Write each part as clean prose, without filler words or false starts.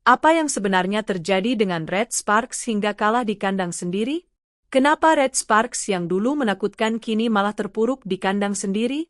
Apa yang sebenarnya terjadi dengan Red Sparks hingga kalah di kandang sendiri? Kenapa Red Sparks yang dulu menakutkan kini malah terpuruk di kandang sendiri?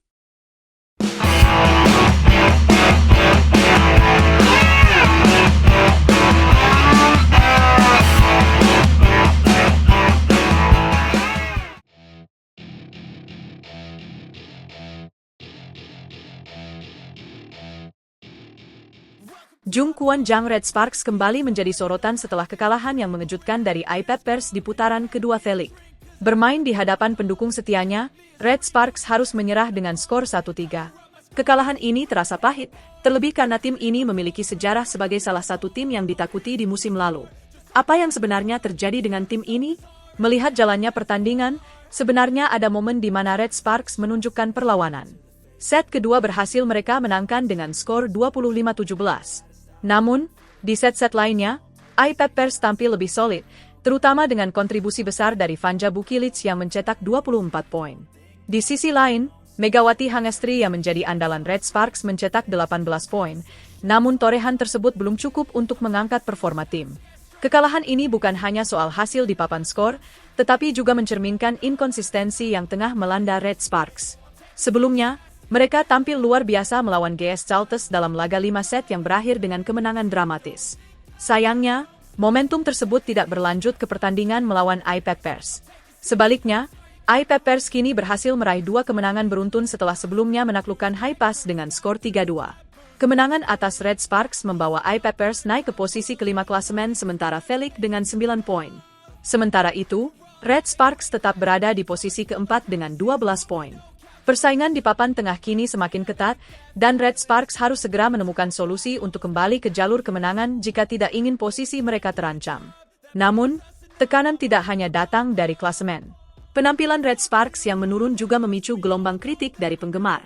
Jung Kwon Jang Red Sparks kembali menjadi sorotan setelah kekalahan yang mengejutkan dari iPad di putaran kedua V-League. Bermain di hadapan pendukung setianya, Red Sparks harus menyerah dengan skor 1-3. Kekalahan ini terasa pahit, terlebih karena tim ini memiliki sejarah sebagai salah satu tim yang ditakuti di musim lalu. Apa yang sebenarnya terjadi dengan tim ini? Melihat jalannya pertandingan, sebenarnya ada momen di mana Red Sparks menunjukkan perlawanan. Set kedua berhasil mereka menangkan dengan skor 25-17. Namun, di set-set lainnya, iPad tampil lebih solid, terutama dengan kontribusi besar dari Vanja Bukilic yang mencetak 24 poin. Di sisi lain, Megawati Hangestri yang menjadi andalan Red Sparks mencetak 18 poin, namun torehan tersebut belum cukup untuk mengangkat performa tim. Kekalahan ini bukan hanya soal hasil di papan skor, tetapi juga mencerminkan inkonsistensi yang tengah melanda Red Sparks. Sebelumnya, mereka tampil luar biasa melawan GS Caltes dalam laga 5 set yang berakhir dengan kemenangan dramatis. Sayangnya, momentum tersebut tidak berlanjut ke pertandingan melawan iPad. Sebaliknya, iPad kini berhasil meraih 2 kemenangan beruntun setelah sebelumnya menaklukkan Haipas dengan skor 3-2. Kemenangan atas Red Sparks membawa iPad naik ke posisi kelima klasemen sementara V-League dengan 9 poin. Sementara itu, Red Sparks tetap berada di posisi keempat dengan 12 poin. Persaingan di papan tengah kini semakin ketat, dan Red Sparks harus segera menemukan solusi untuk kembali ke jalur kemenangan jika tidak ingin posisi mereka terancam. Namun, tekanan tidak hanya datang dari klasemen. Penampilan Red Sparks yang menurun juga memicu gelombang kritik dari penggemar.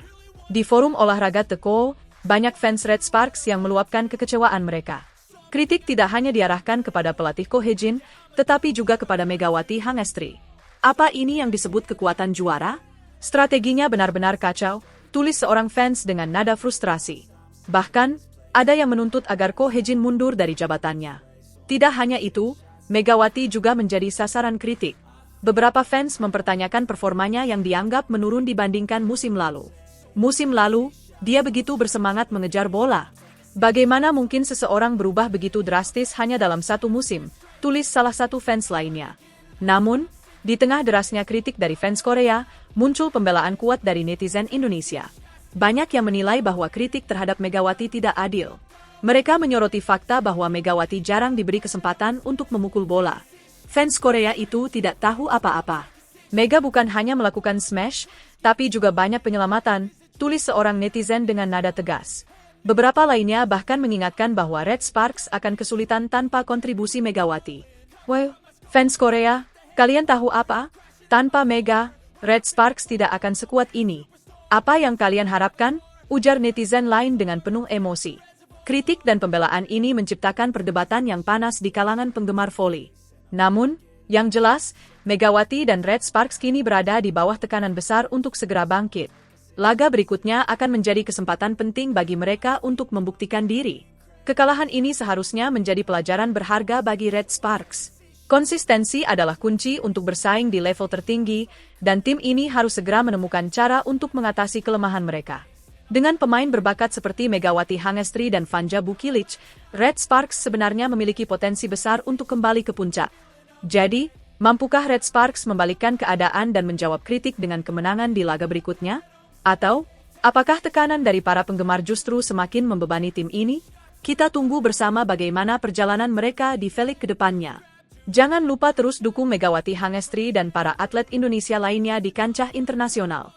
Di forum olahraga Teko, banyak fans Red Sparks yang meluapkan kekecewaan mereka. Kritik tidak hanya diarahkan kepada pelatih Ko Hye-jin, tetapi juga kepada Megawati Hangestri. Apa ini yang disebut kekuatan juara? Strateginya benar-benar kacau, tulis seorang fans dengan nada frustrasi. Bahkan, ada yang menuntut agar Ko Hye-jin mundur dari jabatannya. Tidak hanya itu, Megawati juga menjadi sasaran kritik. Beberapa fans mempertanyakan performanya yang dianggap menurun dibandingkan musim lalu. Musim lalu, dia begitu bersemangat mengejar bola. Bagaimana mungkin seseorang berubah begitu drastis hanya dalam satu musim, tulis salah satu fans lainnya. Namun, di tengah derasnya kritik dari fans Korea, muncul pembelaan kuat dari netizen Indonesia. Banyak yang menilai bahwa kritik terhadap Megawati tidak adil. Mereka menyoroti fakta bahwa Megawati jarang diberi kesempatan untuk memukul bola. Fans Korea itu tidak tahu apa-apa. Mega bukan hanya melakukan smash, tapi juga banyak penyelamatan, tulis seorang netizen dengan nada tegas. Beberapa lainnya bahkan mengingatkan bahwa Red Sparks akan kesulitan tanpa kontribusi Megawati. Well, fans Korea, kalian tahu apa? Tanpa Mega, Red Sparks tidak akan sekuat ini. Apa yang kalian harapkan? Ujar netizen lain dengan penuh emosi. Kritik dan pembelaan ini menciptakan perdebatan yang panas di kalangan penggemar voli. Namun, yang jelas, Megawati dan Red Sparks kini berada di bawah tekanan besar untuk segera bangkit. Laga berikutnya akan menjadi kesempatan penting bagi mereka untuk membuktikan diri. Kekalahan ini seharusnya menjadi pelajaran berharga bagi Red Sparks. Konsistensi adalah kunci untuk bersaing di level tertinggi, dan tim ini harus segera menemukan cara untuk mengatasi kelemahan mereka. Dengan pemain berbakat seperti Megawati Hangestri dan Vanja Bukilic, Red Sparks sebenarnya memiliki potensi besar untuk kembali ke puncak. Jadi, mampukah Red Sparks membalikkan keadaan dan menjawab kritik dengan kemenangan di laga berikutnya? Atau, apakah tekanan dari para penggemar justru semakin membebani tim ini? Kita tunggu bersama bagaimana perjalanan mereka di V-League ke depannya. Jangan lupa terus dukung Megawati Hangestri dan para atlet Indonesia lainnya di kancah internasional.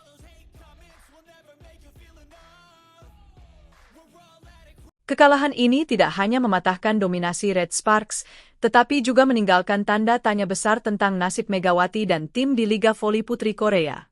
Kekalahan ini tidak hanya mematahkan dominasi Red Sparks, tetapi juga meninggalkan tanda tanya besar tentang nasib Megawati dan tim di Liga Voli Putri Korea.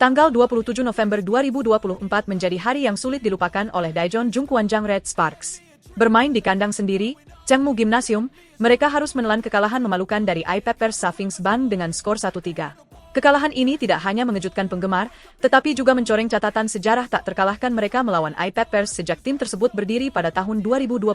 Tanggal 27 November 2024 menjadi hari yang sulit dilupakan oleh Daejeon Jungkwanjang Red Sparks. Bermain di kandang sendiri, Changmu Gymnasium, mereka harus menelan kekalahan memalukan dari iPad Savings Bank dengan skor 1-3. Kekalahan ini tidak hanya mengejutkan penggemar, tetapi juga mencoreng catatan sejarah tak terkalahkan mereka melawan iPetPers sejak tim tersebut berdiri pada tahun 2021.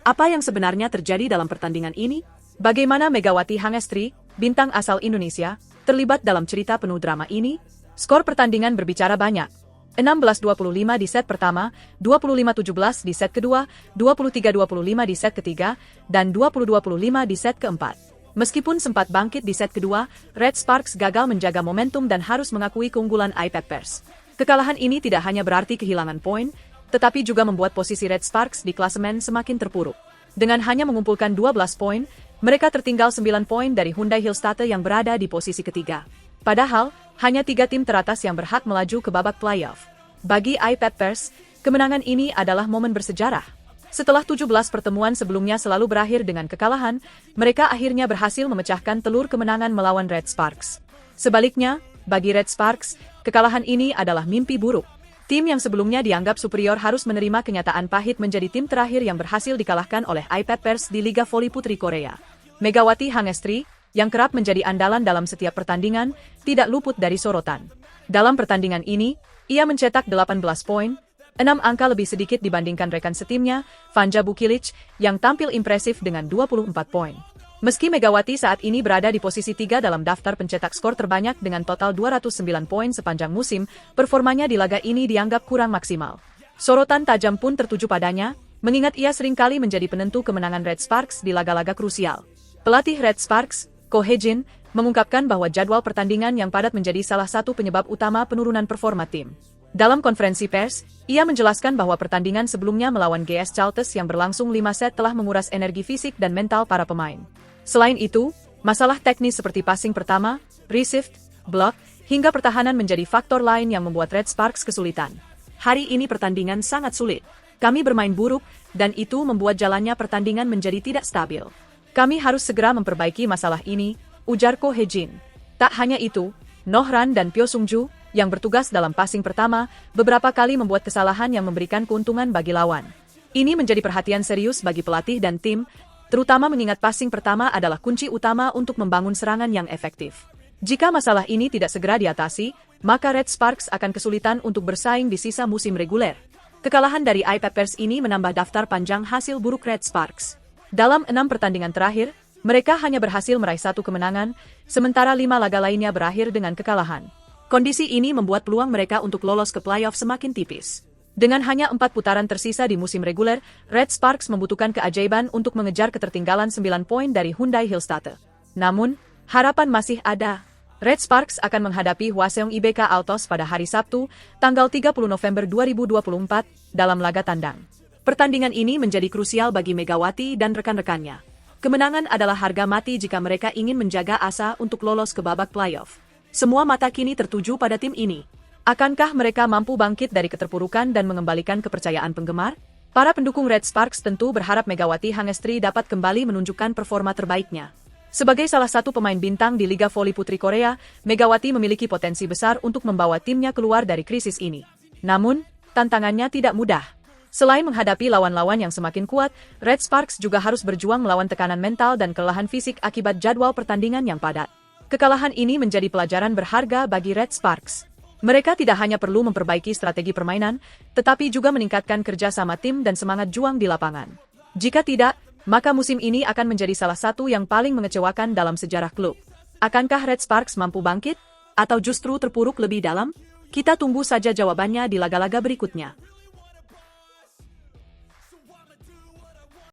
Apa yang sebenarnya terjadi dalam pertandingan ini? Bagaimana Megawati Hangestri, bintang asal Indonesia, terlibat dalam cerita penuh drama ini? Skor pertandingan berbicara banyak. 16-25 di set pertama, 25-17 di set kedua, 23-25 di set ketiga, dan 20-25 di set keempat. Meskipun sempat bangkit di set kedua, Red Sparks gagal menjaga momentum dan harus mengakui keunggulan iPetPers. Kekalahan ini tidak hanya berarti kehilangan poin, tetapi juga membuat posisi Red Sparks di klasemen semakin terpuruk. Dengan hanya mengumpulkan 12 poin, mereka tertinggal 9 poin dari Hyundai Hillstatter yang berada di posisi ketiga. Padahal, hanya 3 tim teratas yang berhak melaju ke babak playoff. Bagi iPetPers, kemenangan ini adalah momen bersejarah. Setelah 17 pertemuan sebelumnya selalu berakhir dengan kekalahan, mereka akhirnya berhasil memecahkan telur kemenangan melawan Red Sparks. Sebaliknya, bagi Red Sparks, kekalahan ini adalah mimpi buruk. Tim yang sebelumnya dianggap superior harus menerima kenyataan pahit menjadi tim terakhir yang berhasil dikalahkan oleh iPetPers di Liga Voli Putri Korea. Megawati Hangestri, yang kerap menjadi andalan dalam setiap pertandingan, tidak luput dari sorotan. Dalam pertandingan ini, ia mencetak 18 poin, 6 angka lebih sedikit dibandingkan rekan setimnya, Vanja Bukilic, yang tampil impresif dengan 24 poin. Meski Megawati saat ini berada di posisi 3 dalam daftar pencetak skor terbanyak dengan total 209 poin sepanjang musim, performanya di laga ini dianggap kurang maksimal. Sorotan tajam pun tertuju padanya, mengingat ia seringkali menjadi penentu kemenangan Red Sparks di laga-laga krusial. Pelatih Red Sparks, Ko Hye-jin, mengungkapkan bahwa jadwal pertandingan yang padat menjadi salah satu penyebab utama penurunan performa tim. Dalam konferensi pers, ia menjelaskan bahwa pertandingan sebelumnya melawan GS Chalters yang berlangsung 5 set telah menguras energi fisik dan mental para pemain. Selain itu, masalah teknis seperti passing pertama, receive, block, hingga pertahanan menjadi faktor lain yang membuat Red Sparks kesulitan. Hari ini pertandingan sangat sulit. Kami bermain buruk, dan itu membuat jalannya pertandingan menjadi tidak stabil. Kami harus segera memperbaiki masalah ini, ujar Ko Hye-jin. Tak hanya itu, Nohran dan Pyo Sung-ju, yang bertugas dalam passing pertama, beberapa kali membuat kesalahan yang memberikan keuntungan bagi lawan. Ini menjadi perhatian serius bagi pelatih dan tim, terutama mengingat passing pertama adalah kunci utama untuk membangun serangan yang efektif. Jika masalah ini tidak segera diatasi, maka Red Sparks akan kesulitan untuk bersaing di sisa musim reguler. Kekalahan dari iPetPers ini menambah daftar panjang hasil buruk Red Sparks. Dalam 6 pertandingan terakhir, mereka hanya berhasil meraih 1 kemenangan, sementara 5 laga lainnya berakhir dengan kekalahan. Kondisi ini membuat peluang mereka untuk lolos ke playoff semakin tipis. Dengan hanya 4 putaran tersisa di musim reguler, Red Sparks membutuhkan keajaiban untuk mengejar ketertinggalan 9 poin dari Hyundai Hillstatter. Namun, harapan masih ada. Red Sparks akan menghadapi Hwaseong IBK Altos pada hari Sabtu, tanggal 30 November 2024, dalam laga tandang. Pertandingan ini menjadi krusial bagi Megawati dan rekan-rekannya. Kemenangan adalah harga mati jika mereka ingin menjaga asa untuk lolos ke babak playoff. Semua mata kini tertuju pada tim ini. Akankah mereka mampu bangkit dari keterpurukan dan mengembalikan kepercayaan penggemar? Para pendukung Red Sparks tentu berharap Megawati Hangestri dapat kembali menunjukkan performa terbaiknya. Sebagai salah satu pemain bintang di Liga Voli Putri Korea, Megawati memiliki potensi besar untuk membawa timnya keluar dari krisis ini. Namun, tantangannya tidak mudah. Selain menghadapi lawan-lawan yang semakin kuat, Red Sparks juga harus berjuang melawan tekanan mental dan kelelahan fisik akibat jadwal pertandingan yang padat. Kekalahan ini menjadi pelajaran berharga bagi Red Sparks. Mereka tidak hanya perlu memperbaiki strategi permainan, tetapi juga meningkatkan kerjasama tim dan semangat juang di lapangan. Jika tidak, maka musim ini akan menjadi salah satu yang paling mengecewakan dalam sejarah klub. Akankah Red Sparks mampu bangkit? Atau justru terpuruk lebih dalam? Kita tunggu saja jawabannya di laga-laga berikutnya.